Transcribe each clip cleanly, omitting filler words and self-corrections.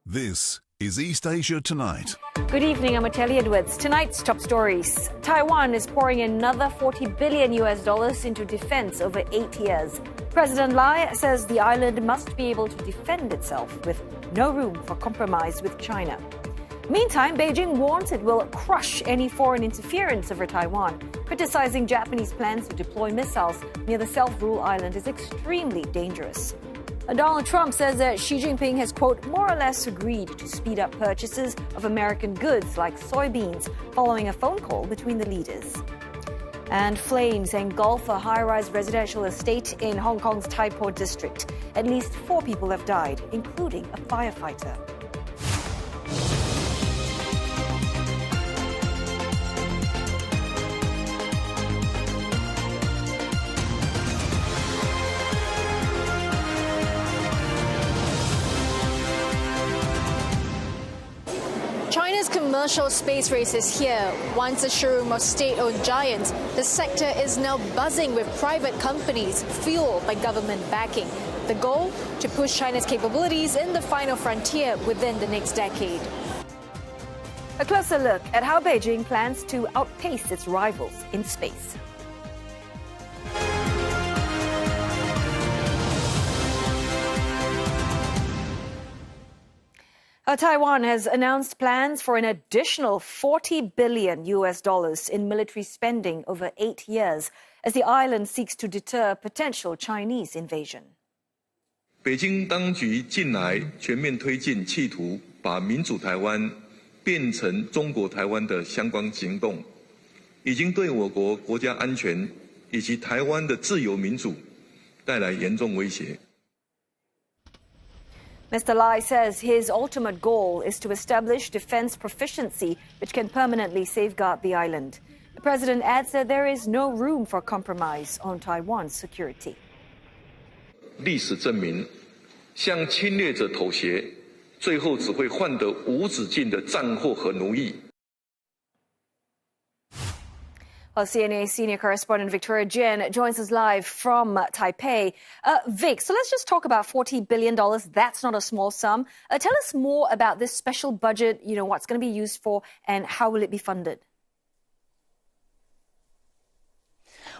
This is East Asia Tonight. Good evening, I'm Ateli Edwards. Tonight's top stories. Taiwan is pouring another $40 billion into defense over 8 years. President Lai says the island must be able to defend itself with no room for compromise with China. Meantime, Beijing warns it will crush any foreign interference over Taiwan, criticizing Japanese plans to deploy missiles near the self-rule island is extremely dangerous. Donald Trump says that Xi Jinping has, quote, more or less agreed to speed up purchases of American goods like soybeans following a phone call between the leaders. And flames engulf a high-rise residential estate in Hong Kong's Tai Po district. At least 4 people have died, including a firefighter. China's commercial space race is here. Once a showroom of state-owned giants, the sector is now buzzing with private companies fueled by government backing. The goal? To push China's capabilities in the final frontier within the next decade. A closer look at how Beijing plans to outpace its rivals in space. Taiwan has announced plans for an additional $40 billion in military spending over 8 years as the island seeks to deter potential Chinese invasion. 北京当局近来全面推进企图把民主台湾变成中国台湾的相关行动，已经对我国国家安全以及台湾的自由民主带来严重威胁。 Mr. Lai says his ultimate goal is to establish defense proficiency which can permanently safeguard the island. The president adds that there is no room for compromise on Taiwan's security. 历史证明，向侵略者妥协，最后只会换得无止境的战祸和奴役。 Well, CNA senior correspondent Victoria Jen joins us live from Taipei. Vic, so let's just talk about $40 billion. That's not a small sum. Tell us more about this special budget, what's going to be used for and how will it be funded?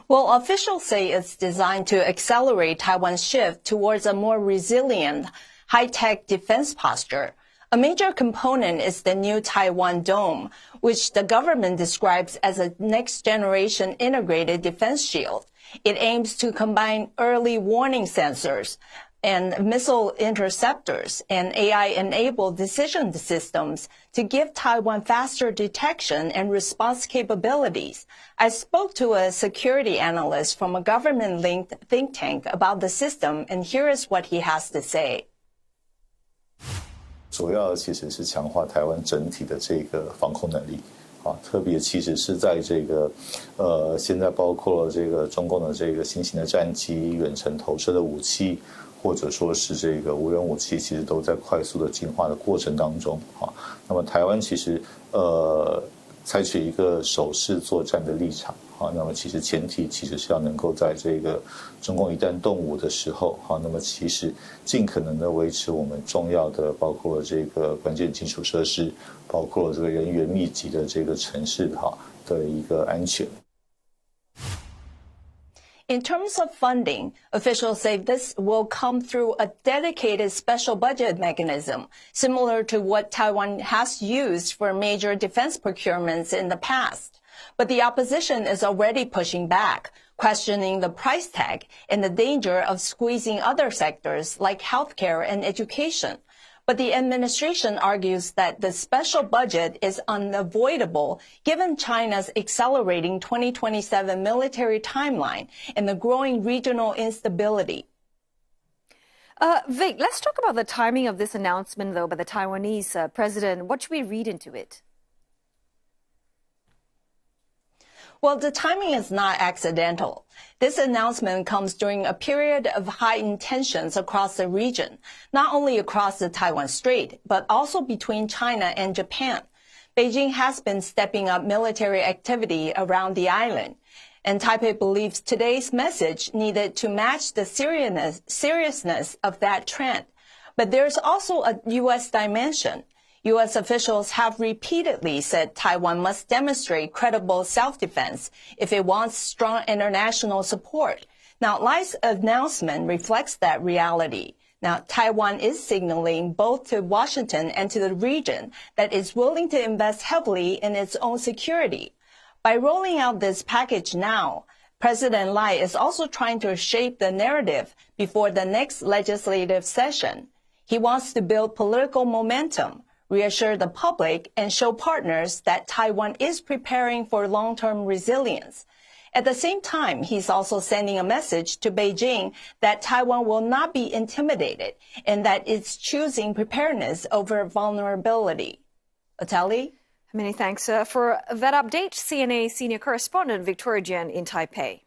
Well, officials say it's designed to accelerate Taiwan's shift towards a more resilient, high-tech defense posture. A major component is the new Taiwan Dome, which the government describes as a next-generation integrated defense shield. It aims to combine early warning sensors and missile interceptors and AI-enabled decision systems to give Taiwan faster detection and response capabilities. I spoke to a security analyst from a government-linked think tank about the system, and here is what he has to say. 主要其实是强化台湾整体的这个防空能力，特别其实是在这个现在包括了这个中共的这个新型的战机、远程投射的武器，或者说是这个无人武器，其实都在快速的进化的过程当中那么台湾其实采取一个守势作战的立场那么其实前提其实是要能够在这个中共一旦动武的时候那么其实尽可能的维持我们重要的包括了这个关键基础设施，包括了这个人员密集的这个城市的一个安全。 In terms of funding, officials say this will come through a dedicated special budget mechanism, similar to what Taiwan has used for major defense procurements in the past. But the opposition is already pushing back, questioning the price tag and the danger of squeezing other sectors like healthcare and education. But the administration argues that the special budget is unavoidable given China's accelerating 2027 military timeline and the growing regional instability. Vic, let's talk about the timing of this announcement, though, by the Taiwanese president. What should we read into it? Well, the timing is not accidental. This announcement comes during a period of heightened tensions across the region, not only across the Taiwan Strait, but also between China and Japan. Beijing has been stepping up military activity around the island, and Taipei believes today's message needed to match the seriousness of that trend. But there's also a U.S. dimension. U.S. officials have repeatedly said Taiwan must demonstrate credible self-defense if it wants strong international support. Now, Lai's announcement reflects that reality. Now, Taiwan is signaling both to Washington and to the region that it's willing to invest heavily in its own security. By rolling out this package now, President Lai is also trying to shape the narrative before the next legislative session. He wants to build political momentum, reassure the public, and show partners that Taiwan is preparing for long-term resilience. At the same time, he's also sending a message to Beijing that Taiwan will not be intimidated and that it's choosing preparedness over vulnerability. Atali? Many thanks for that update. CNA senior correspondent Victoria Jian in Taipei.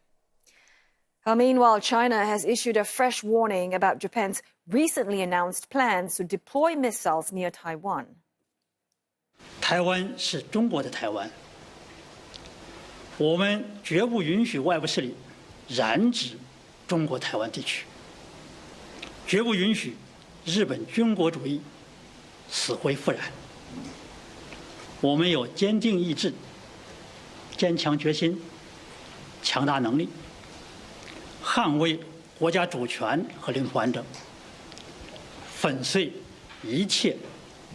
Meanwhile, China has issued a fresh warning about Japan's recently announced plans to deploy missiles near Taiwan. 台湾是中国的台湾，我们绝不允许外部势力染指中国台湾地区，绝不允许日本军国主义死灰复燃。我们有坚定意志、坚强决心、强大能力，捍卫国家主权和领土完整，粉碎一切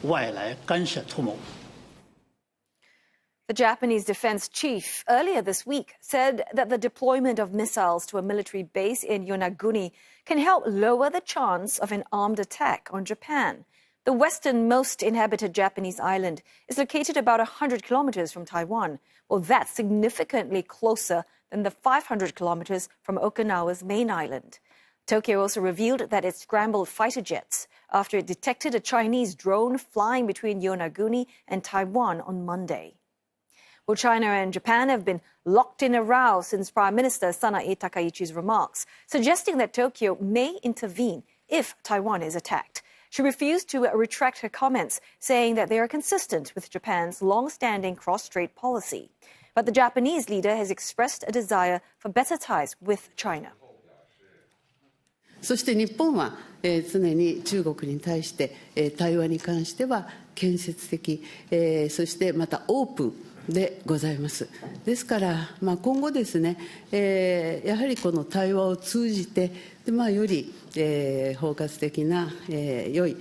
外来干涉图谋。 The Japanese defense chief earlier this week said that the deployment of missiles to a military base in Yonaguni can help lower the chance of an armed attack on Japan. The westernmost inhabited Japanese island is located about 100 kilometers from Taiwan. Well, that's significantly closer than the 500 kilometers from Okinawa's main island. Tokyo also revealed that it scrambled fighter jets after it detected a Chinese drone flying between Yonaguni and Taiwan on Monday. Well, China and Japan have been locked in a row since Prime Minister Sanae Takaichi's remarks, suggesting that Tokyo may intervene if Taiwan is attacked. She refused to retract her comments, saying that they are consistent with Japan's long-standing cross-strait policy. But the Japanese leader has expressed a desire for better ties with China. そして日本は、常に中国に対して、対話に関しては建設的、そしてまたオープンでございます。ですから、今後ですね、やはりこの対話を通じて、より、包括的な、良い、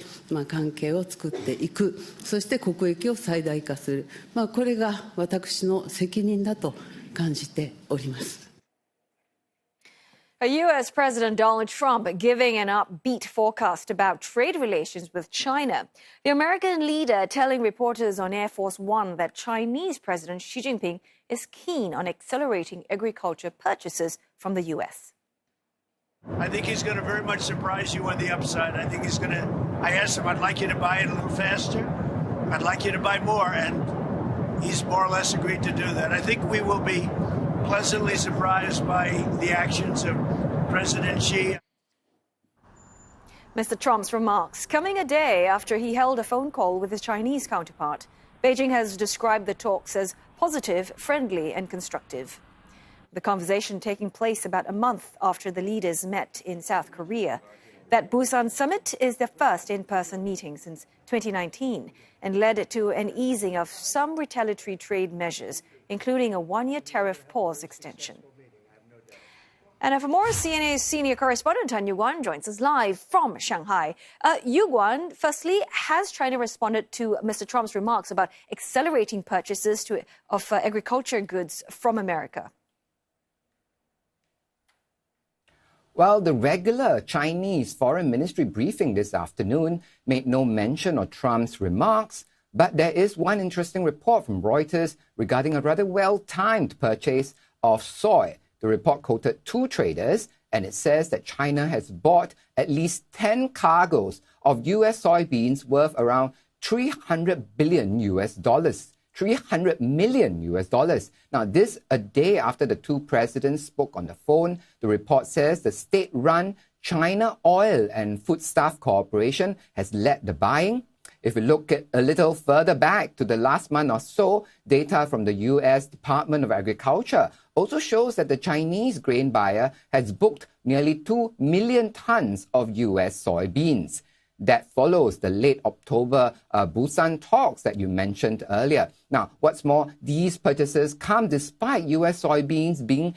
関係を作っていく、そして国益を最大化する、これが私の責任だと感じております。U.S. President Donald Trump giving an upbeat forecast about trade relations with China. The American leader telling reporters on Air Force One that Chinese President Xi Jinping is keen on accelerating agriculture purchases from the U.S. I think he's going to very much surprise you on the upside. I think he's going to, I asked him, I'd like you to buy it a little faster. I'd like you to buy more. And he's more or less agreed to do that. I think we will be pleasantly surprised by the actions of President Xi. Mr. Trump's remarks coming a day after he held a phone call with his Chinese counterpart. Beijing has described the talks as positive, friendly, and constructive. The conversation taking place about a month after the leaders met in South Korea. That Busan summit is their first in-person meeting since 2019 and led to an easing of some retaliatory trade measures, including a one-year tariff pause extension. And for more, CNA's senior correspondent Yu Guan joins us live from Shanghai. Yu Guan, firstly, has China responded to Mr. Trump's remarks about accelerating purchases of agriculture goods from America? Well, the regular Chinese Foreign Ministry briefing this afternoon made no mention of Trump's remarks, but there is one interesting report from Reuters regarding a rather well-timed purchase of soy. The report quoted two traders, and it says that China has bought at least 10 cargoes of U.S. soybeans worth around $300 billion. $300 million. Now, this a day after the two presidents spoke on the phone. The report says the state-run China Oil and Foodstuff Corporation has led the buying. If we look at a little further back to the last month or so, data from the U.S. Department of Agriculture also shows that the Chinese grain buyer has booked nearly 2 million tons of U.S. soybeans. That follows the late October Busan talks that you mentioned earlier. Now, what's more, these purchases come despite U.S. soybeans being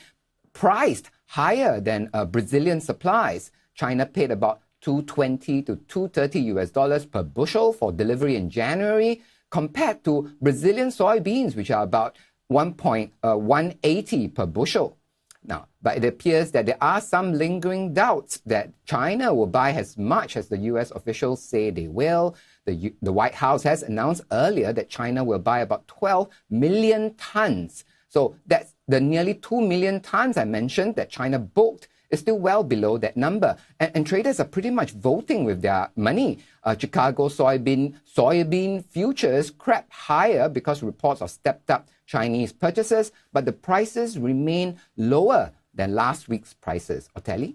priced higher than Brazilian supplies. China paid about $220 to $230 per bushel for delivery in January, compared to Brazilian soybeans, which are about $180 per bushel. Now, but it appears that there are some lingering doubts that China will buy as much as the U.S. officials say they will. The White House has announced earlier that China will buy about 12 million tons. So that's the nearly 2 million tons I mentioned that China booked is still well below that number. And traders are pretty much voting with their money. Chicago soybean futures crept higher because reports of stepped up Chinese purchases, but the prices remain lower than last week's prices. Oteli?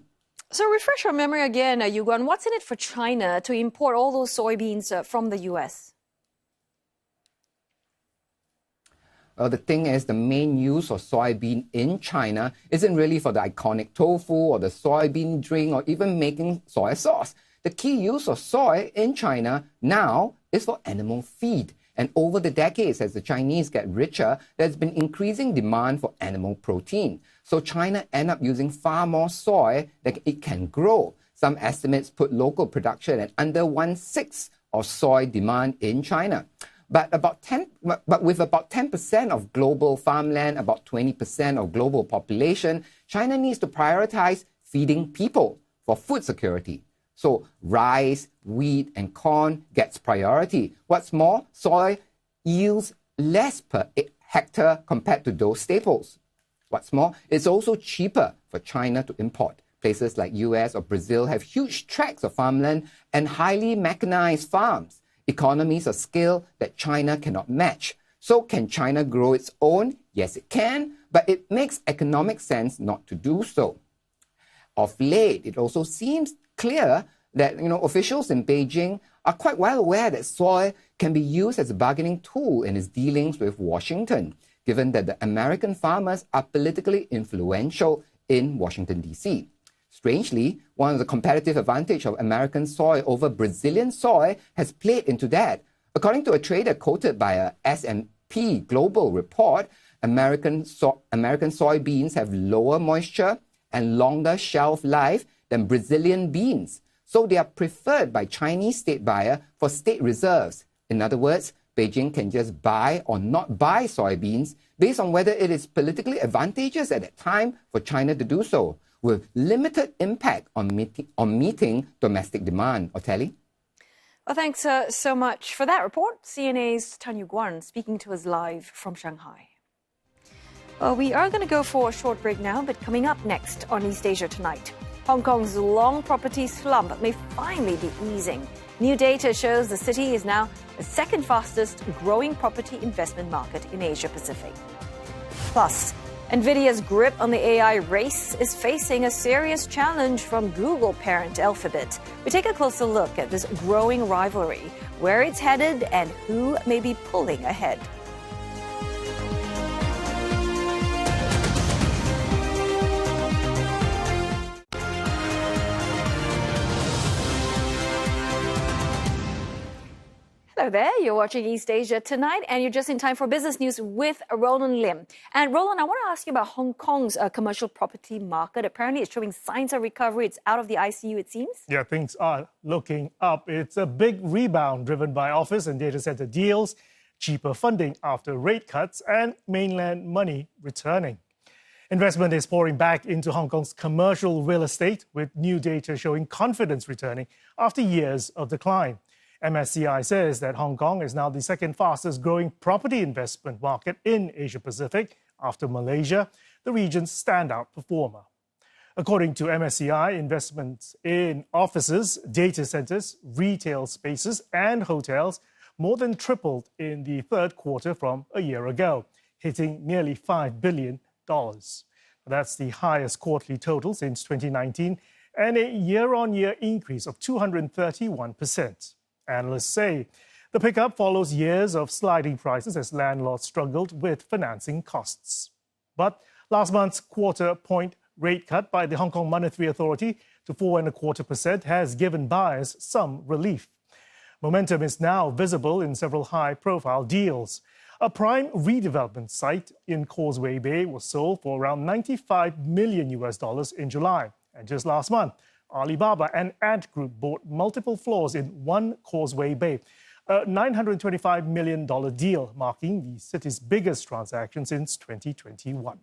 So refresh our memory again, Yuguan. What's in it for China to import all those soybeans from the U.S.? Well, the thing is, the main use of soybean in China isn't really for the iconic tofu or the soybean drink or even making soy sauce. The key use of soy in China now is for animal feed. And over the decades, as the Chinese get richer, there's been increasing demand for animal protein. So China ends up using far more soy than it can grow. Some estimates put local production at under 1/6 of soy demand in China. But with about 10% of global farmland, about 20% of global population, China needs to prioritize feeding people for food security. So rice, wheat, and corn gets priority. What's more, soy yields less per hectare compared to those staples. What's more, it's also cheaper for China to import. Places like US or Brazil have huge tracts of farmland and highly mechanized farms. Economies of scale that China cannot match. So can China grow its own? Yes, it can, but it makes economic sense not to do so. Of late, it also seems clear that officials in Beijing are quite well aware that soy can be used as a bargaining tool in its dealings with Washington, given that the American farmers are politically influential in Washington, D.C. Strangely, one of the competitive advantage of American soy over Brazilian soy has played into that. According to a trader quoted by a S&P Global report, American soybeans have lower moisture and longer shelf life than Brazilian beans. So they are preferred by Chinese state buyer for state reserves. In other words, Beijing can just buy or not buy soybeans based on whether it is politically advantageous at that time for China to do so, with limited impact on meeting domestic demand. Oteli? Well, thanks so much for that report. CNA's Tan Yuguan speaking to us live from Shanghai. Well, we are going to go for a short break now, but coming up next on East Asia Tonight, Hong Kong's long property slump may finally be easing. New data shows the city is now the second fastest growing property investment market in Asia Pacific. Plus, NVIDIA's grip on the AI race is facing a serious challenge from Google parent Alphabet. We take a closer look at this growing rivalry, where it's headed, and who may be pulling ahead. Hello there, you're watching East Asia Tonight, and you're just in time for business news with Roland Lim. And Roland, I want to ask you about Hong Kong's commercial property market. Apparently, it's showing signs of recovery. It's out of the ICU, it seems. Yeah, things are looking up. It's a big rebound driven by office and data center deals, cheaper funding after rate cuts, and mainland money returning. Investment is pouring back into Hong Kong's commercial real estate, with new data showing confidence returning after years of decline. MSCI says that Hong Kong is now the second fastest growing property investment market in Asia Pacific after Malaysia, the region's standout performer. According to MSCI, investments in offices, data centers, retail spaces, and hotels more than tripled in the third quarter from a year ago, hitting nearly $5 billion. That's the highest quarterly total since 2019 and a year-on-year increase of 231%. Analysts say the pickup follows years of sliding prices as landlords struggled with financing costs. But last month's quarter-point rate cut by the Hong Kong Monetary Authority to 4.25% has given buyers some relief. Momentum is now visible in several high-profile deals. A prime redevelopment site in Causeway Bay was sold for around $95 million in July. And just last month, Alibaba and Ant Group bought multiple floors in One Causeway Bay, a $925 million deal, marking the city's biggest transaction since 2021.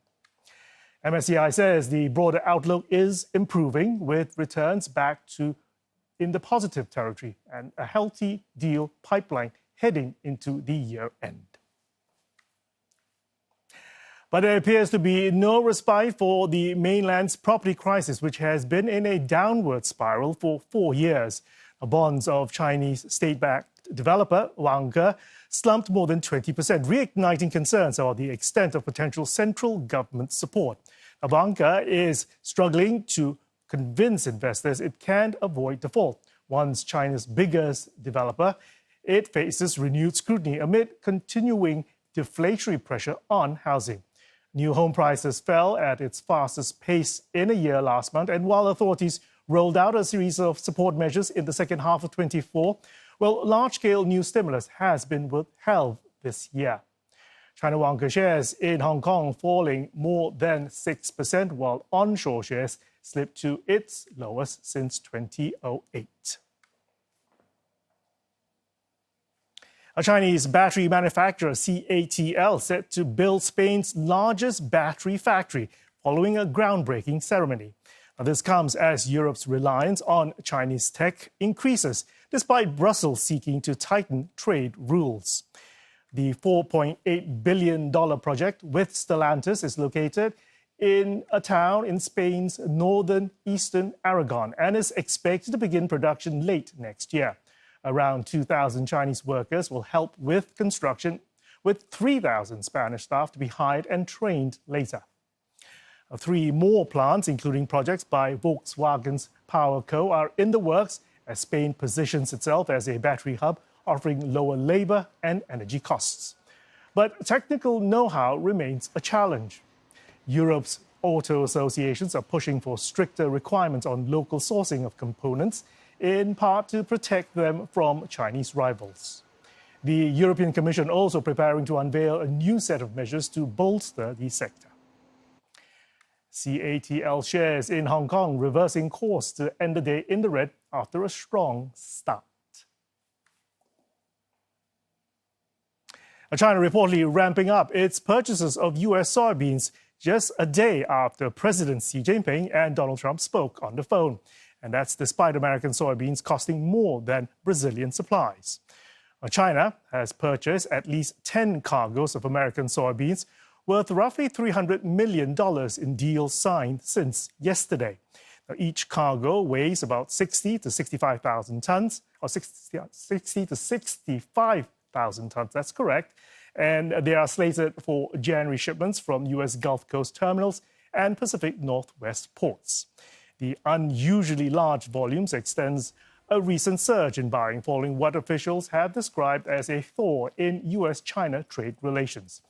MSCI says the broader outlook is improving, with returns back in the positive territory and a healthy deal pipeline heading into the year end. But there appears to be no respite for the mainland's property crisis, which has been in a downward spiral for 4 years. Bonds of Chinese state-backed developer Wang Ke slumped more than 20%, reigniting concerns about the extent of potential central government support. Wang Ke is struggling to convince investors it can't avoid default. Once China's biggest developer, it faces renewed scrutiny amid continuing deflationary pressure on housing. New home prices fell at its fastest pace in a year last month, and while authorities rolled out a series of support measures in the second half of 2024, large-scale new stimulus has been withheld this year. China Wang Ke shares in Hong Kong falling more than 6%, while onshore shares slipped to its lowest since 2008. A Chinese battery manufacturer, CATL, set to build Spain's largest battery factory following a groundbreaking ceremony. Now, this comes as Europe's reliance on Chinese tech increases, despite Brussels seeking to tighten trade rules. The $4.8 billion project with Stellantis is located in a town in Spain's northern-eastern Aragon and is expected to begin production late next year. Around 2,000 Chinese workers will help with construction, with 3,000 Spanish staff to be hired and trained later. 3 more plants, including projects by Volkswagen's PowerCo, are in the works as Spain positions itself as a battery hub, offering lower labor and energy costs. But technical know-how remains a challenge. Europe's auto associations are pushing for stricter requirements on local sourcing of components, in part to protect them from Chinese rivals. The European Commission also preparing to unveil a new set of measures to bolster the sector. CATL shares in Hong Kong reversing course to end the day in the red after a strong start. China reportedly ramping up its purchases of U.S. soybeans just a day after President Xi Jinping and Donald Trump spoke on the phone. And that's despite American soybeans costing more than Brazilian supplies. China has purchased at least 10 cargoes of American soybeans worth roughly $300 million in deals signed since yesterday. Now, each cargo weighs about 60 to 65,000 tons, or 60 to 65,000 tons, that's correct. And they are slated for January shipments from U.S. Gulf Coast terminals and Pacific Northwest ports. The unusually large volumes extends a recent surge in buying following what officials have described as a thaw in U.S.-China trade relations.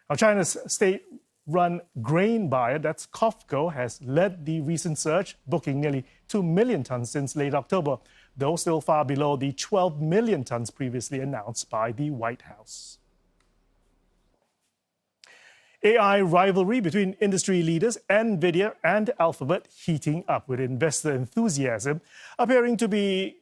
Now, China's state-run grain buyer, that's COFCO, has led the recent surge, booking nearly 2 million tons since late October, though still far below the 12 million tons previously announced by the White House. AI rivalry between industry leaders NVIDIA and Alphabet heating up, with investor enthusiasm appearing to be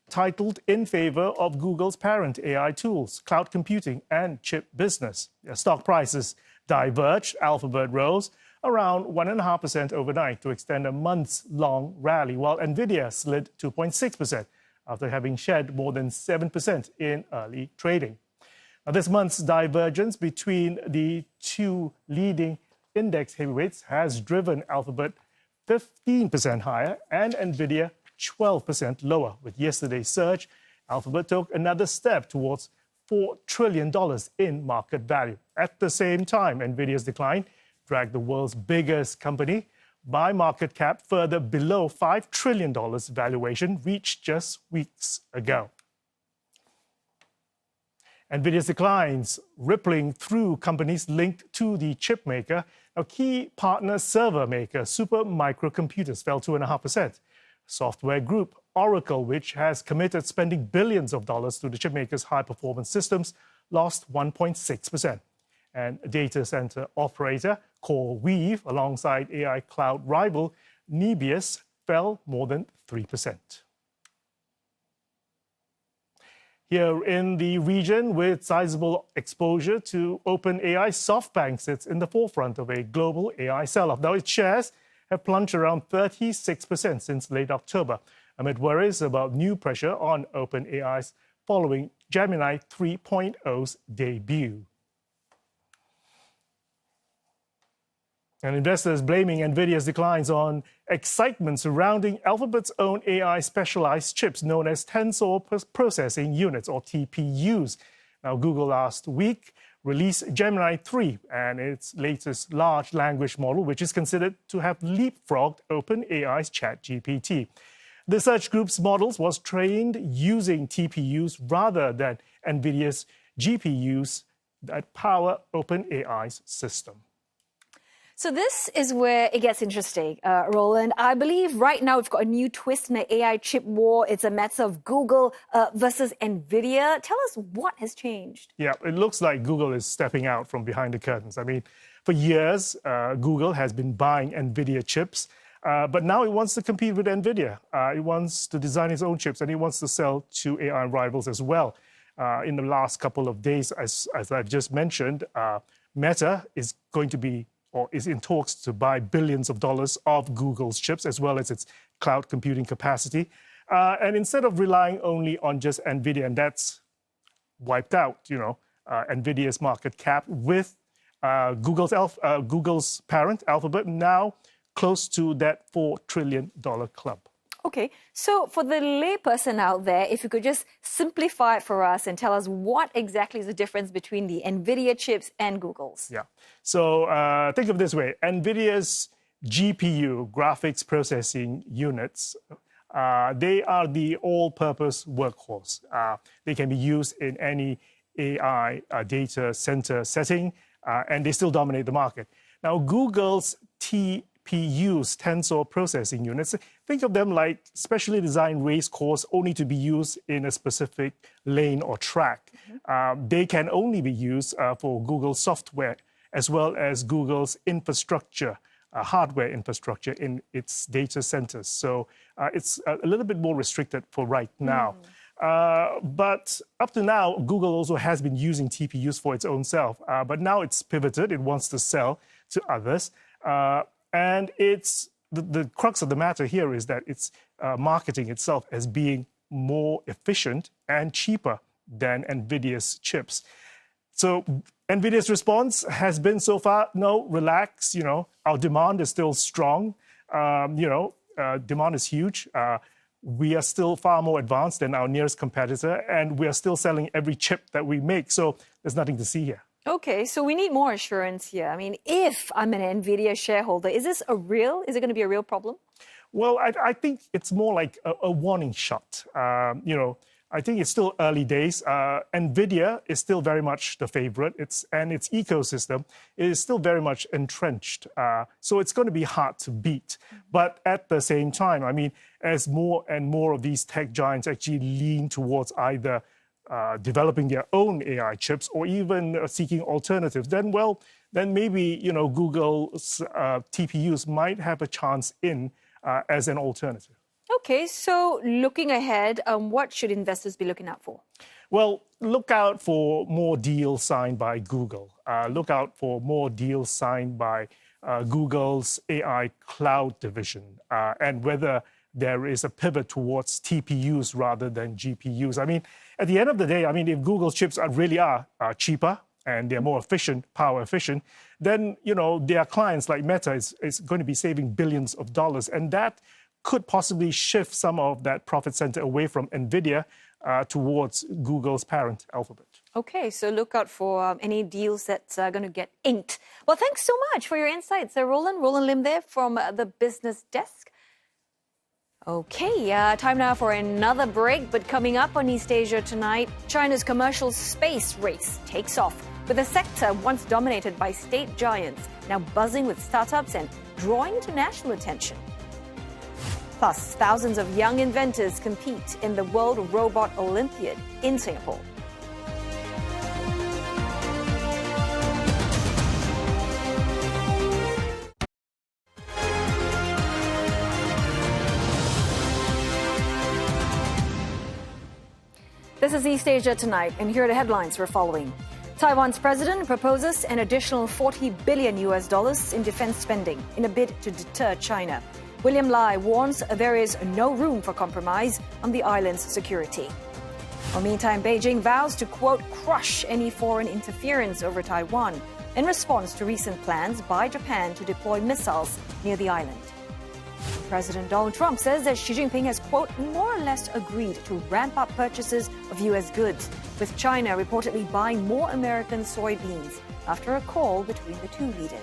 titled in favor of Google's parent AI tools, cloud computing and chip business. Stock prices diverged. Alphabet rose around 1.5% overnight to extend a months-long rally, while NVIDIA slid 2.6% after having shed more than 7% in early trading. Now, this month's divergence between the two leading index heavyweights has driven Alphabet 15% higher and NVIDIA 12% lower. With yesterday's surge, Alphabet took another step towards $4 trillion in market value. At the same time, NVIDIA's decline dragged the world's biggest company by market cap further below $5 trillion valuation reached just weeks ago. NVIDIA's declines rippling through companies linked to the chip maker. Now, key partner server maker Super Microcomputers fell 2.5%. Software group Oracle, which has committed spending billions of dollars to the chipmaker's high-performance systems, lost 1.6%. And data center operator CoreWeave, alongside AI cloud rival Nebius, fell more than 3%. Here in the region, with sizable exposure to OpenAI, SoftBank sits in the forefront of a global AI sell-off. Now, its shares have plunged around 36% since late October, amid worries about new pressure on OpenAI's following Gemini 3.0's debut. And investors blaming NVIDIA's declines on excitement surrounding Alphabet's own AI specialized chips known as Tensor Processing Units, or TPUs. Now, Google last week released Gemini 3 and its latest large language model, which is considered to have leapfrogged OpenAI's ChatGPT. The search group's models was trained using TPUs rather than NVIDIA's GPUs that power OpenAI's system. So this is where it gets interesting, Roland. I believe right now we've got a new twist in the AI chip war. It's a matter of Google versus NVIDIA. Tell us what has changed. Yeah, it looks like Google is stepping out from behind the curtains. I mean, for years, Google has been buying NVIDIA chips, but now it wants to compete with NVIDIA. It wants to design its own chips, and it wants to sell to AI rivals as well. In the last couple of days, as I've just mentioned, Meta is going to be or is in talks to buy billions of dollars of Google's chips, as well as its cloud computing capacity. And instead of relying only on just NVIDIA, and that's wiped out, NVIDIA's market cap with Google's parent, Alphabet, now close to that $4 trillion club. Okay, so for the layperson out there, if you could just simplify it for us and tell us what exactly is the difference between the NVIDIA chips and Google's. Yeah, so think of it this way. NVIDIA's GPU, graphics processing units, they are the all-purpose workhorse. They can be used in any AI data center setting, and they still dominate the market. Now, Google's TPUs, Tensor Processing Units, think of them like specially designed race course only to be used in a specific lane or track. They can only be used for Google software as well as Google's infrastructure, hardware infrastructure in its data centers. So it's a little bit more restricted for right now. But up to now, Google also has been using TPUs for its own self. But now it's pivoted. It wants to sell to others. And it's the crux of the matter here is that it's marketing itself as being more efficient and cheaper than NVIDIA's chips. So NVIDIA's response has been so far, no, relax, our demand is still strong. Demand is huge. We are still far more advanced than our nearest competitor, and we are still selling every chip that we make. So there's nothing to see here. Okay, so we need more assurance here. I mean, if I'm an NVIDIA shareholder, is it going to be a real problem? Well, I think it's more like a warning shot. I think it's still early days. NVIDIA is still very much the favorite. Its ecosystem is still very much entrenched. So it's going to be hard to beat. But at the same time, I mean, as more and more of these tech giants actually lean towards either developing their own AI chips or even seeking alternatives, then maybe Google's TPUs might have a chance in as an alternative. Okay, so looking ahead, what should investors be looking out for? Well, look out for more deals signed by Google. Look out for more deals signed by Google's AI cloud division, and whether there is a pivot towards TPUs rather than GPUs. I mean, at the end of the day, if Google's chips really are cheaper and they're more efficient, power efficient, then, their clients like Meta is going to be saving billions of dollars. And that could possibly shift some of that profit center away from NVIDIA towards Google's parent, Alphabet. Okay, so look out for any deals that are going to get inked. Well, thanks so much for your insights, Roland Lim there from the Business Desk. Okay, time now for another break. But coming up on East Asia tonight, China's commercial space race takes off, with a sector once dominated by state giants now buzzing with startups and drawing international attention. Plus, thousands of young inventors compete in the World Robot Olympiad in Singapore. This is East Asia Tonight, and here are the headlines we're following. Taiwan's president proposes an additional $40 billion in defense spending in a bid to deter China. William Lai warns there is no room for compromise on the island's security. Well, meantime, Beijing vows to, quote, crush any foreign interference over Taiwan in response to recent plans by Japan to deploy missiles near the island. President Donald Trump says that Xi Jinping has, quote, more or less agreed to ramp up purchases of U.S. goods, with China reportedly buying more American soybeans after a call between the two leaders.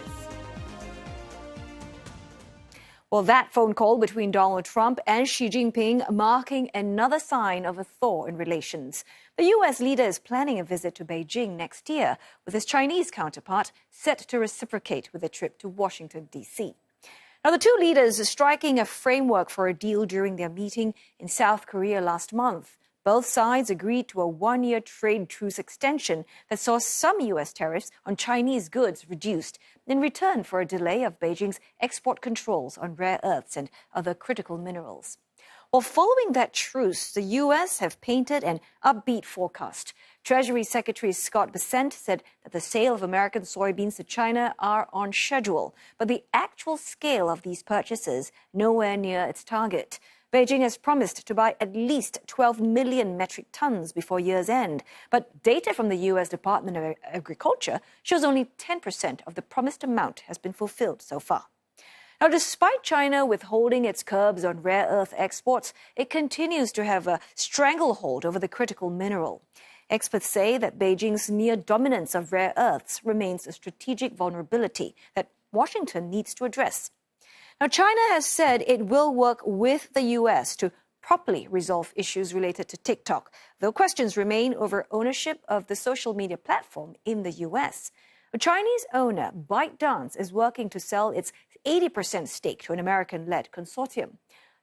Well, that phone call between Donald Trump and Xi Jinping marking another sign of a thaw in relations. The U.S. leader is planning a visit to Beijing next year, with his Chinese counterpart set to reciprocate with a trip to Washington, D.C. Now, the two leaders are striking a framework for a deal during their meeting in South Korea last month. Both sides agreed to a one-year trade truce extension that saw some U.S. tariffs on Chinese goods reduced in return for a delay of Beijing's export controls on rare earths and other critical minerals. Well, following that truce, the U.S. have painted an upbeat forecast. Treasury Secretary Scott Bessent said that the sale of American soybeans to China are on schedule, but the actual scale of these purchases nowhere near its target. Beijing has promised to buy at least 12 million metric tons before year's end, but data from the U.S. Department of Agriculture shows only 10% of the promised amount has been fulfilled so far. Now, despite China withholding its curbs on rare earth exports, it continues to have a stranglehold over the critical mineral. Experts say that Beijing's near dominance of rare earths remains a strategic vulnerability that Washington needs to address. Now, China has said it will work with the U.S. to properly resolve issues related to TikTok, though questions remain over ownership of the social media platform in the U.S. A Chinese owner, ByteDance, is working to sell its 80% stake to an American-led consortium.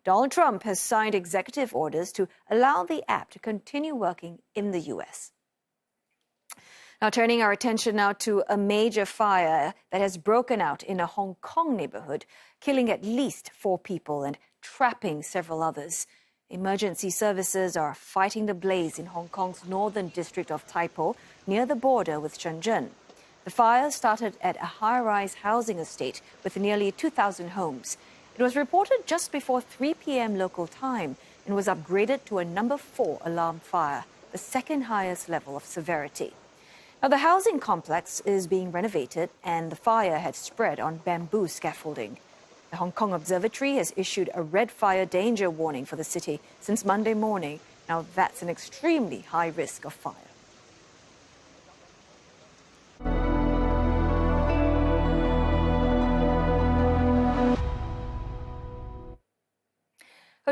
Donald Trump has signed executive orders to allow the app to continue working in the U.S. Now, turning our attention now to a major fire that has broken out in a Hong Kong neighborhood, killing at least 4 people and trapping several others. Emergency services are fighting the blaze in Hong Kong's northern district of Tai Po, near the border with Shenzhen. The fire started at a high-rise housing estate with nearly 2,000 homes. It was reported just before 3 p.m. local time and was upgraded to a number 4 alarm fire, the second highest level of severity. Now, the housing complex is being renovated and the fire had spread on bamboo scaffolding. The Hong Kong Observatory has issued a red fire danger warning for the city since Monday morning. Now, that's an extremely high risk of fire.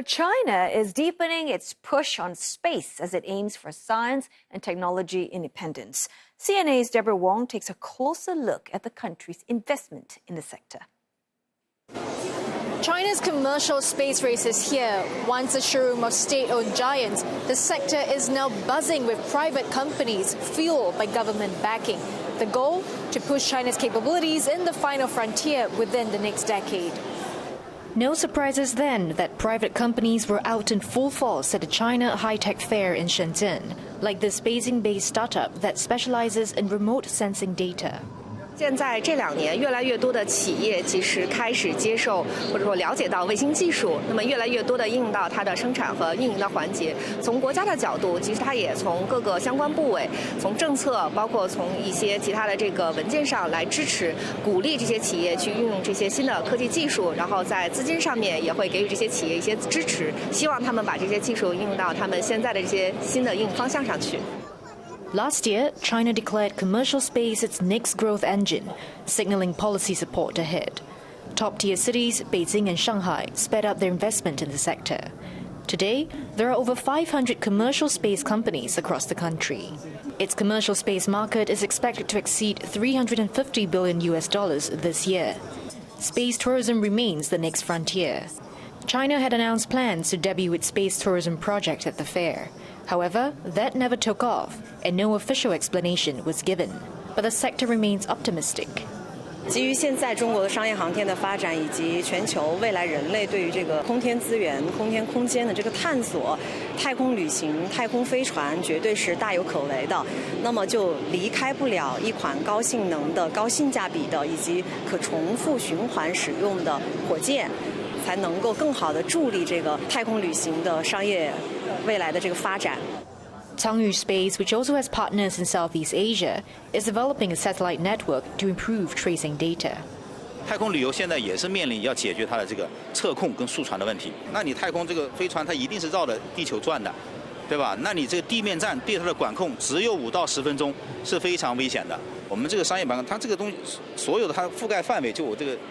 China is deepening its push on space as it aims for science and technology independence. CNA's Deborah Wong takes a closer look at the country's investment in the sector. China's commercial space race is here. Once a showroom of state-owned giants, the sector is now buzzing with private companies fueled by government backing. The goal? To push China's capabilities in the final frontier within the next decade. No surprises then that private companies were out in full force at the China High-Tech Fair in Shenzhen, like this Beijing-based startup that specializes in remote sensing data. 现在这2年，越来越多的企业其实开始接受或者说了解到卫星技术，那么越来越多的应用到它的生产和运营的环节。从国家的角度，其实它也从各个相关部委、从政策，包括从一些其他的这个文件上来支持、鼓励这些企业去运用这些新的科技技术，然后在资金上面也会给予这些企业一些支持，希望他们把这些技术应用到他们现在的这些新的应用方向上去。 Last year, China declared commercial space its next growth engine, signaling policy support ahead. Top-tier cities, Beijing and Shanghai, sped up their investment in the sector. Today, there are over 500 commercial space companies across the country. Its commercial space market is expected to exceed $350 billion this year. Space tourism remains the next frontier. China had announced plans to debut its space tourism project at the fair. However, that never took off, and no official explanation was given. But the sector remains optimistic. 基于现在中国的商业航天的发展，以及全球未来人类对于这个空天资源、空天空间的这个探索，太空旅行、太空飞船绝对是大有可为的。那么就离开不了一款高性能的、高性价比的以及可重复循环使用的火箭，才能够更好的助力这个太空旅行的商业未来的这个发展。 Tangyu Space, which also has partners in Southeast Asia, is developing a satellite network to improve tracing data. 太空旅游现在也是面临要解决它的这个测控跟速传的问题。那你太空这个飞船它一定是绕着地球转的，对吧？那你这个地面站对它的管控只有5到10分钟，是非常危险的。我们这个商业板块，它这个东西所有的它覆盖范围，就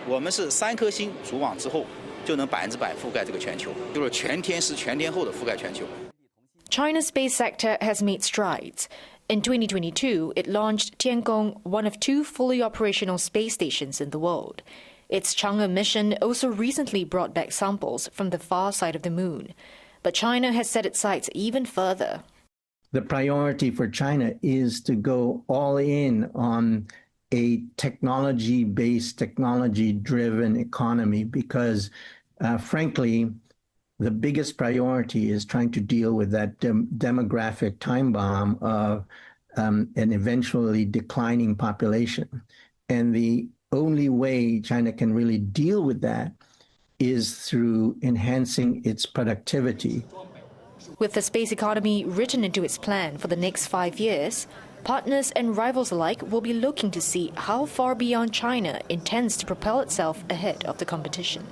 我们是3颗星组网之后就能100%覆盖这个全球，就是全天时全天候的覆盖全球。 China's space sector has made strides. In 2022, it launched Tiangong, one of 2 fully operational space stations in the world. Its Chang'e mission also recently brought back samples from the far side of the moon. But China has set its sights even further. The priority for China is to go all in on a technology-based, technology-driven economy because, frankly, the biggest priority is trying to deal with that demographic time bomb of an eventually declining population. And the only way China can really deal with that is through enhancing its productivity. With the space economy written into its plan for the next 5 years, partners and rivals alike will be looking to see how far beyond China intends to propel itself ahead of the competition.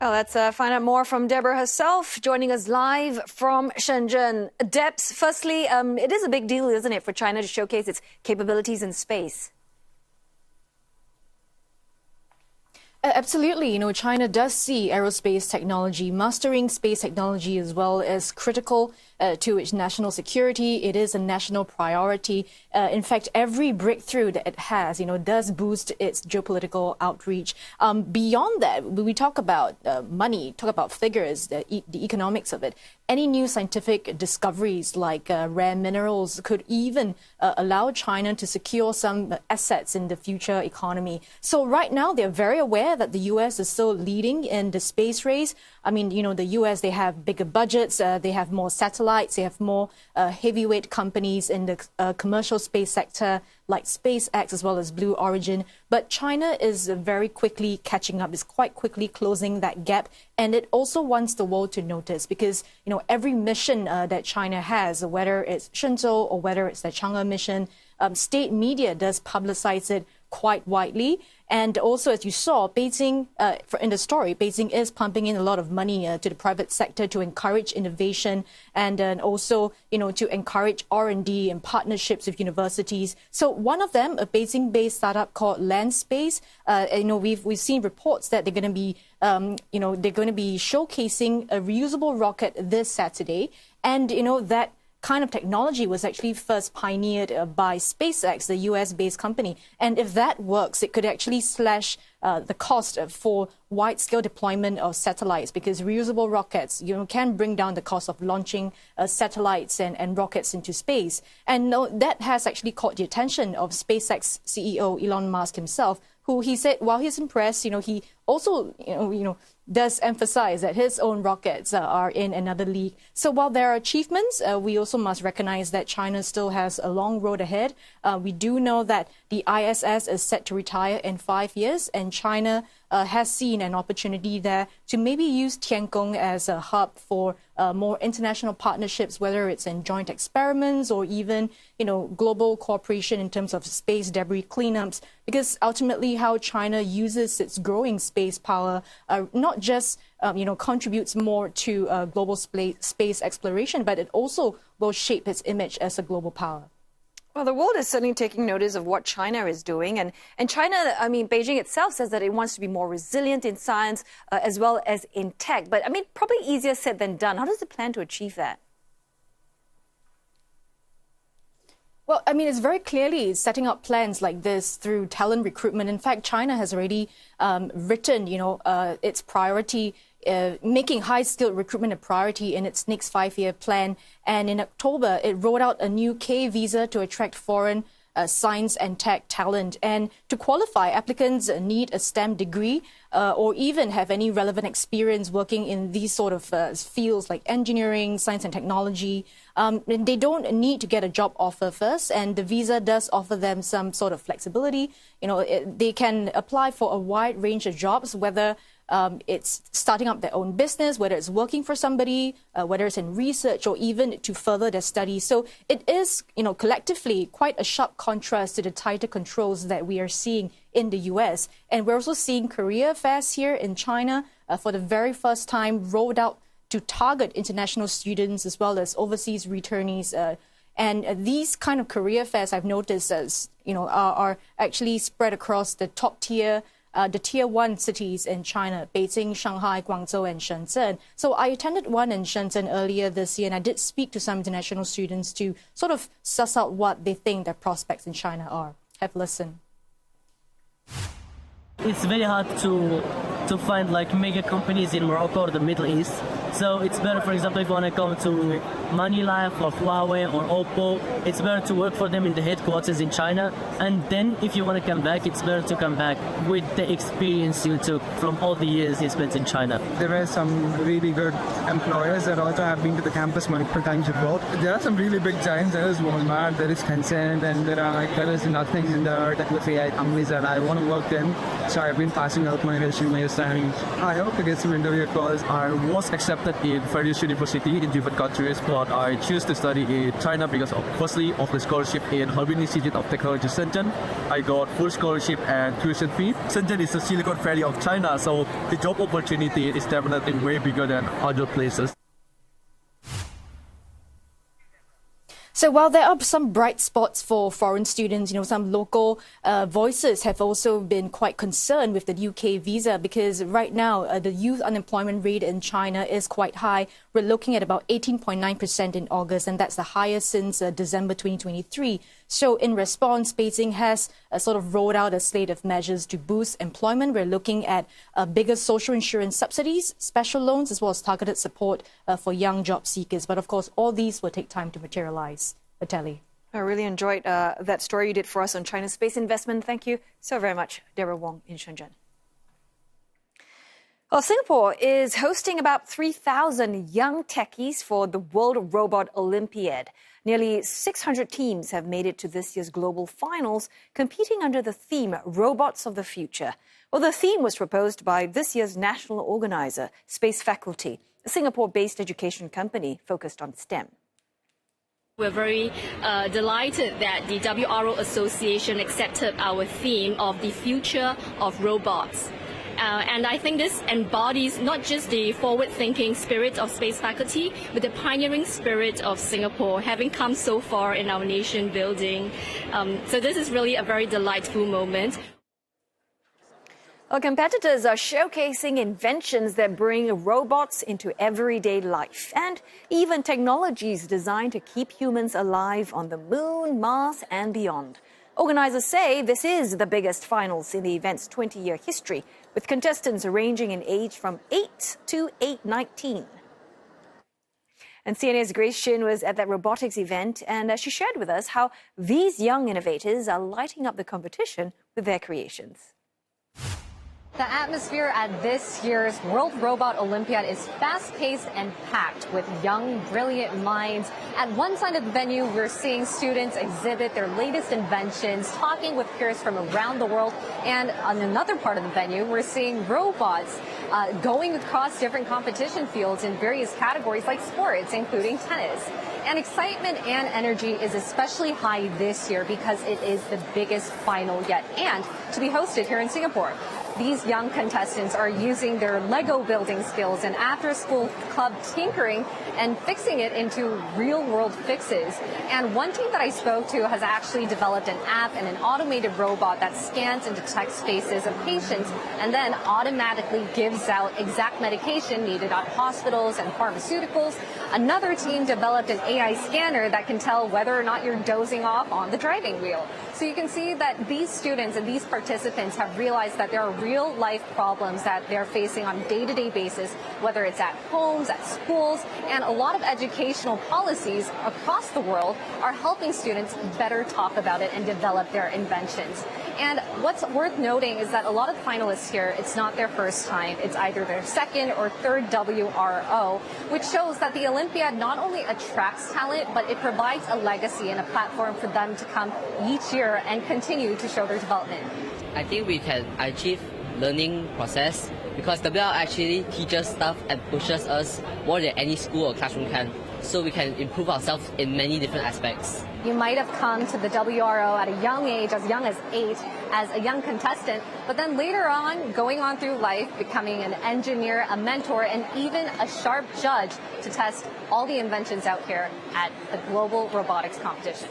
Well, let's find out more from Deborah herself, joining us live from Shenzhen. Debs, firstly, it is a big deal, isn't it, for China to showcase its capabilities in space? Absolutely. You know, China does see aerospace technology, mastering space technology as well as critical to its national security. It is a national priority. In fact, every breakthrough that it has, does boost its geopolitical outreach. Beyond that, when we talk about money, talk about figures, the economics of it, any new scientific discoveries like rare minerals could even allow China to secure some assets in the future economy. So right now, they're very aware that the U.S. is still leading in the space race. I mean, the U.S., they have bigger budgets, they have more satellites, they have more heavyweight companies in the commercial space sector like SpaceX as well as Blue Origin. But China is very quickly catching up, is quite quickly closing that gap. And it also wants the world to notice because, every mission that China has, whether it's Shenzhou or whether it's the Chang'e mission, state media does publicize it quite widely. And also, as you saw, Beijing, in the story, Beijing is pumping in a lot of money to the private sector to encourage innovation and also, to encourage R&D and partnerships with universities. So one of them, a Beijing-based startup called Landspace, we've seen reports that they're going to be, showcasing a reusable rocket this Saturday. And, that kind of technology was actually first pioneered by SpaceX, the US-based company. And if that works, it could actually slash the cost for wide-scale deployment of satellites because reusable rockets, can bring down the cost of launching satellites and rockets into space. And that has actually caught the attention of SpaceX CEO Elon Musk himself, who he said, while he's impressed, he also, does emphasize that his own rockets are in another league. So while there are achievements, we also must recognize that China still has a long road ahead. We do know that the ISS is set to retire in 5 years, and China has seen an opportunity there to maybe use Tiangong as a hub for more international partnerships, whether it's in joint experiments or even, global cooperation in terms of space debris cleanups, because ultimately how China uses its growing space power not just, contributes more to global space exploration, but it also will shape its image as a global power. Well, the world is certainly taking notice of what China is doing. And China, Beijing itself says that it wants to be more resilient in science as well as in tech. But, probably easier said than done. How does it plan to achieve that? Well, it's very clearly setting up plans like this through talent recruitment. In fact, China has already written, its priority, making high-skilled recruitment a priority in its next 5-year plan. And in October, it rolled out a new K visa to attract foreign science and tech talent. And to qualify, applicants need a STEM degree or even have any relevant experience working in these sort of fields like engineering, science and technology. And they don't need to get a job offer first, and the visa does offer them some sort of flexibility. They can apply for a wide range of jobs, whether it's starting up their own business, whether it's working for somebody, whether it's in research or even to further their studies. So it is, collectively quite a sharp contrast to the tighter controls that we are seeing in the US. And we're also seeing career fairs here in China for the very first time rolled out to target international students as well as overseas returnees. And these kind of career fairs, I've noticed, are actually spread across the top tier, the tier 1 cities in China, Beijing, Shanghai, Guangzhou, and Shenzhen. So I attended one in Shenzhen earlier this year, and I did speak to some international students to sort of suss out what they think their prospects in China are. Have a listen. It's very hard to find like mega companies in Morocco or the Middle East. So it's better, for example, if you want to come to Moneylife or Huawei or Oppo, it's better to work for them in the headquarters in China. And then if you want to come back, it's better to come back with the experience you took from all the years you spent in China. There are some really good employers that also have been to the campus multiple times abroad. There are some really big giants. There is Walmart, there is Tencent, and there is nothing in the AI companies that I want to work in. So I've been passing out my resumes, and I hope to get some interview calls. I was accepted in various universities in different countries, but I choose to study in China because firstly of the scholarship in Harbin Institute of Technology Shenzhen. I got full scholarship and tuition fee. Shenzhen is the Silicon Valley of China, so the job opportunity is definitely way bigger than other places. So while there are some bright spots for foreign students, some local voices have also been quite concerned with the UK visa because right now the youth unemployment rate in China is quite high. We're looking at about 18.9% in August, and that's the highest since December 2023. So in response, Beijing has sort of rolled out a slate of measures to boost employment. We're looking at bigger social insurance subsidies, special loans, as well as targeted support for young job seekers. But of course, all these will take time to materialize. Vitaly. I really enjoyed that story you did for us on China's space investment. Thank you so very much, Deborah Wong in Shenzhen. Well, Singapore is hosting about 3,000 young techies for the World Robot Olympiad. Nearly 600 teams have made it to this year's global finals, competing under the theme Robots of the Future. Well, the theme was proposed by this year's national organizer, Space Faculty, a Singapore-based education company focused on STEM. We're very delighted that the WRO Association accepted our theme of the future of robots. And I think this embodies not just the forward-thinking spirit of Space Faculty, but the pioneering spirit of Singapore, having come so far in our nation building. So this is really a very delightful moment. Well, competitors are showcasing inventions that bring robots into everyday life and even technologies designed to keep humans alive on the moon, Mars and beyond. Organizers say this is the biggest finals in the event's 20-year history, with contestants ranging in age from 8 to 819. And CNA's Grace Shin was at that robotics event, and she shared with us how these young innovators are lighting up the competition with their creations. The atmosphere at this year's World Robot Olympiad is fast-paced and packed with young, brilliant minds. At one side of the venue, we're seeing students exhibit their latest inventions, talking with peers from around the world. And on another part of the venue, we're seeing robots going across different competition fields in various categories like sports, including tennis. And excitement and energy is especially high this year because it is the biggest final yet, and to be hosted here in Singapore. these young contestants are using their Lego building skills and after-school club tinkering and fixing it into real-world fixes. And one team that I spoke to has actually developed an app and an automated robot that scans and detects faces of patients and then automatically gives out exact medication needed at hospitals and pharmaceuticals. Another team developed an AI scanner that can tell whether or not you're dozing off on the driving wheel. So you can see that these students and these participants have realized that there are real life problems that they're facing on a day-to-day basis, whether it's at homes, at schools, and a lot of educational policies across the world are helping students better talk about it and develop their inventions. And what's worth noting is that a lot of finalists here, it's not their first time. It's either their second or third WRO, which shows that the Olympiad not only attracts talent, but it provides a legacy and a platform for them to come each year and continue to show their development. I think we can achieve learning process because the WRO actually teaches stuff and pushes us more than any school or classroom can. So we can improve ourselves in many different aspects. You might have come to the WRO at a young age, as young as 8, as a young contestant, but then later on, going on through life, becoming an engineer, a mentor, and even a sharp judge to test all the inventions out here at the Global Robotics Competition.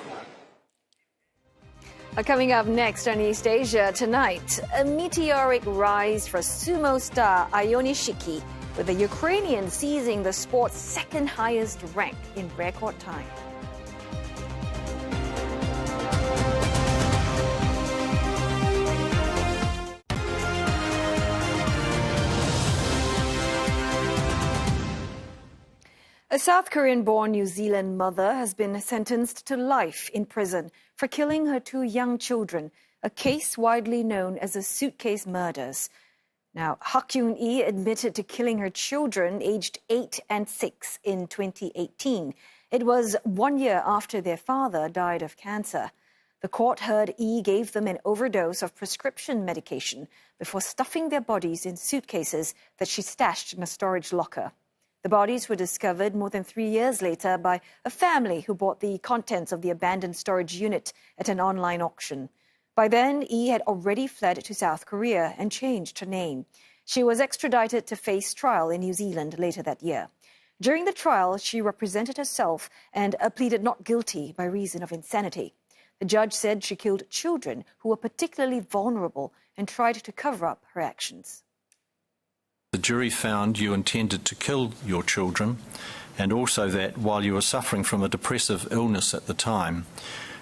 Coming up next on East Asia tonight, a meteoric rise for sumo star Ioni Shiki, with the Ukrainian seizing the sport's second highest rank in record time. A South Korean-born New Zealand mother has been sentenced to life in prison for killing her 2 young children, a case widely known as the suitcase murders. Now, Hak-Yoon-lee admitted to killing her children aged 8 and 6 in 2018. It was 1 year after their father died of cancer. The court heard Lee gave them an overdose of prescription medication before stuffing their bodies in suitcases that she stashed in a storage locker. The bodies were discovered more than 3 years later by a family who bought the contents of the abandoned storage unit at an online auction. By then, Lee had already fled to South Korea and changed her name. She was extradited to face trial in New Zealand later that year. During the trial, she represented herself and pleaded not guilty by reason of insanity. The judge said she killed children who were particularly vulnerable and tried to cover up her actions. The jury found you intended to kill your children, and also that while you were suffering from a depressive illness at the time,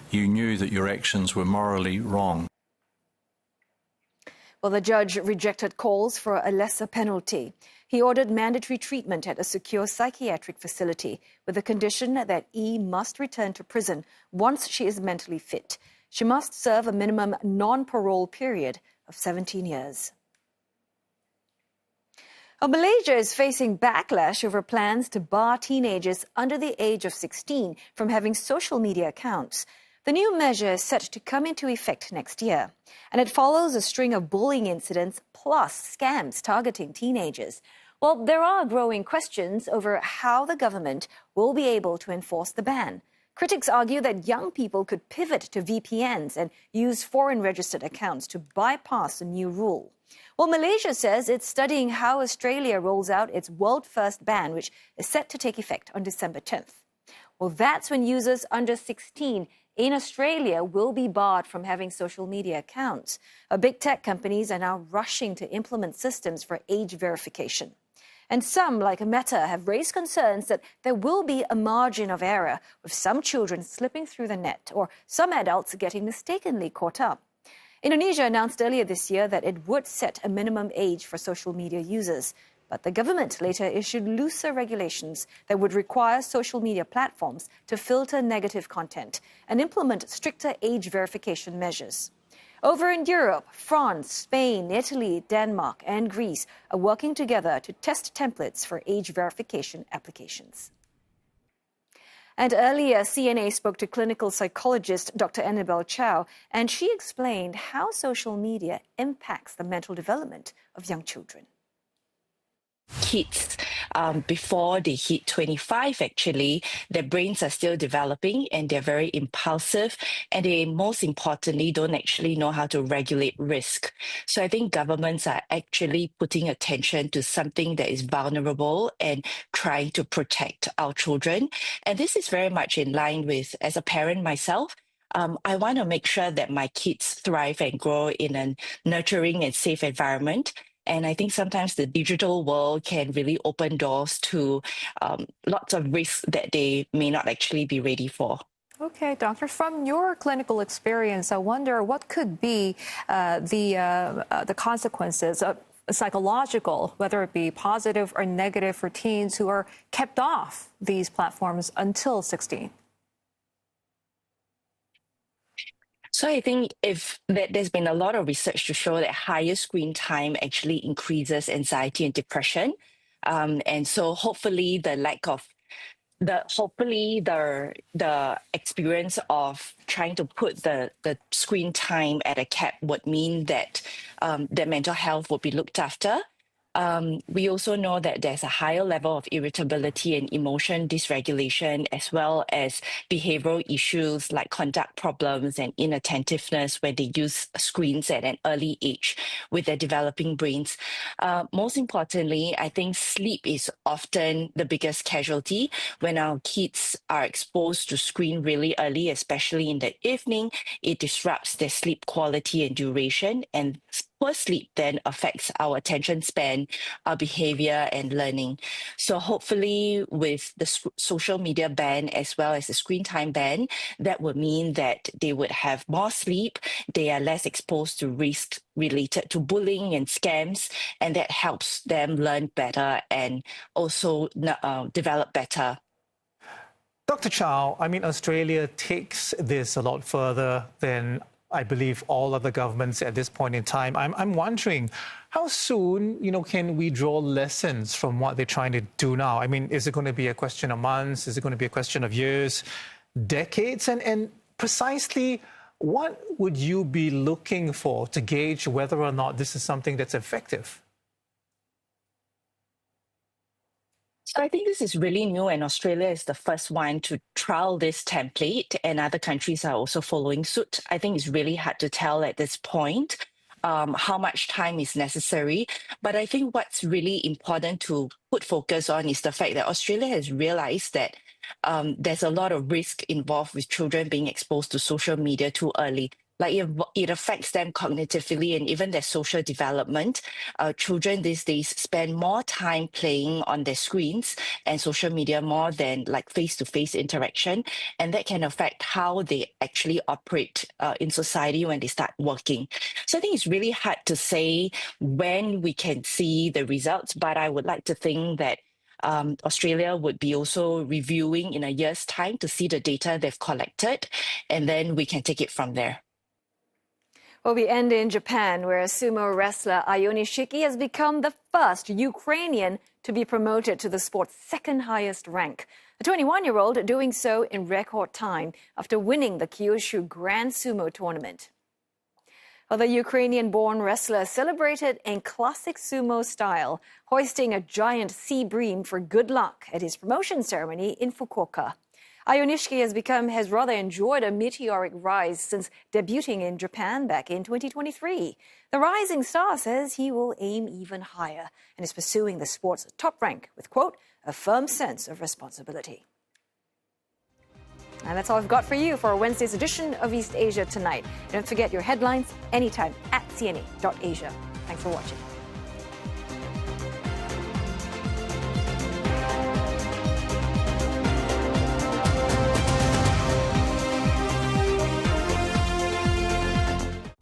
you knew that your actions were morally wrong. Well, the judge rejected calls for a lesser penalty. He ordered mandatory treatment at a secure psychiatric facility with the condition that E must return to prison once she is mentally fit. She must serve a minimum non-parole period of 17 years. Malaysia is facing backlash over plans to bar teenagers under the age of 16 from having social media accounts. The new measure is set to come into effect next year, and it follows a string of bullying incidents plus scams targeting teenagers. Well, there are growing questions over how the government will be able to enforce the ban. Critics argue that young people could pivot to VPNs and use foreign-registered accounts to bypass the new rule. Well, Malaysia says it's studying how Australia rolls out its world-first ban, which is set to take effect on December 10th. Well, that's when users under 16 in Australia will be barred from having social media accounts. Big tech companies are now rushing to implement systems for age verification. And some, like Meta, have raised concerns that there will be a margin of error with some children slipping through the net or some adults getting mistakenly caught up. Indonesia announced earlier this year that it would set a minimum age for social media users. But the government later issued looser regulations that would require social media platforms to filter negative content and implement stricter age verification measures. Over in Europe, France, Spain, Italy, Denmark, and Greece are working together to test templates for age verification applications. And earlier, CNA spoke to clinical psychologist Dr. Annabelle Chow, and she explained how social media impacts the mental development of young children. Kids before they hit 25, actually, their brains are still developing and they're very impulsive. And they, most importantly, don't actually know how to regulate risk. So I think governments are actually putting attention to something that is vulnerable and trying to protect our children. And this is very much in line with, as a parent myself, I want to make sure that my kids thrive and grow in a nurturing and safe environment. And I think sometimes the digital world can really open doors to lots of risks that they may not actually be ready for. Okay, doctor, from your clinical experience, I wonder what could be the consequences of psychological, whether it be positive or negative for teens who are kept off these platforms until 16? So I think there's been a lot of research to show that higher screen time actually increases anxiety and depression. And so hopefully the experience of trying to put the screen time at a cap would mean that their mental health would be looked after. We also know that there's a higher level of irritability and emotion dysregulation, as well as behavioral issues like conduct problems and inattentiveness when they use screens at an early age with their developing brains. Most importantly, I think sleep is often the biggest casualty. When our kids are exposed to screen really early, especially in the evening, it disrupts their sleep quality and duration, and poor sleep then affects our attention span, our behavior and learning. So hopefully with the social media ban as well as the screen time ban, that would mean that they would have more sleep, they are less exposed to risks related to bullying and scams, and that helps them learn better and also develop better. Dr. Chow, I mean, Australia takes this a lot further than I believe all other governments at this point in time. I'm wondering, how soon, can we draw lessons from what they're trying to do now? I mean, is it going to be a question of months? Is it going to be a question of years, decades? And precisely, what would you be looking for to gauge whether or not this is something that's effective? So I think this is really new, and Australia is the first one to trial this template, and other countries are also following suit. I think it's really hard to tell at this point how much time is necessary. But I think what's really important to put focus on is the fact that Australia has realized that there's a lot of risk involved with children being exposed to social media too early. Like it affects them cognitively and even their social development. Children these days spend more time playing on their screens and social media more than like face-to-face interaction. And that can affect how they actually operate in society when they start working. So I think it's really hard to say when we can see the results, but I would like to think that Australia would be also reviewing in a year's time to see the data they've collected, and then we can take it from there. Well, we end in Japan, where sumo wrestler Ayoni Shiki has become the first Ukrainian to be promoted to the sport's second highest rank. The 21-year-old doing so in record time after winning the Kyushu Grand Sumo tournament. Well, the Ukrainian-born wrestler celebrated in classic sumo style, hoisting a giant sea bream for good luck at his promotion ceremony in Fukuoka. Ayonishiki has rather enjoyed a meteoric rise since debuting in Japan back in 2023. The rising star says he will aim even higher and is pursuing the sport's top rank with, quote, a firm sense of responsibility. And that's all I've got for you for Wednesday's edition of East Asia Tonight. Don't forget your headlines anytime at cne.asia. Thanks for watching.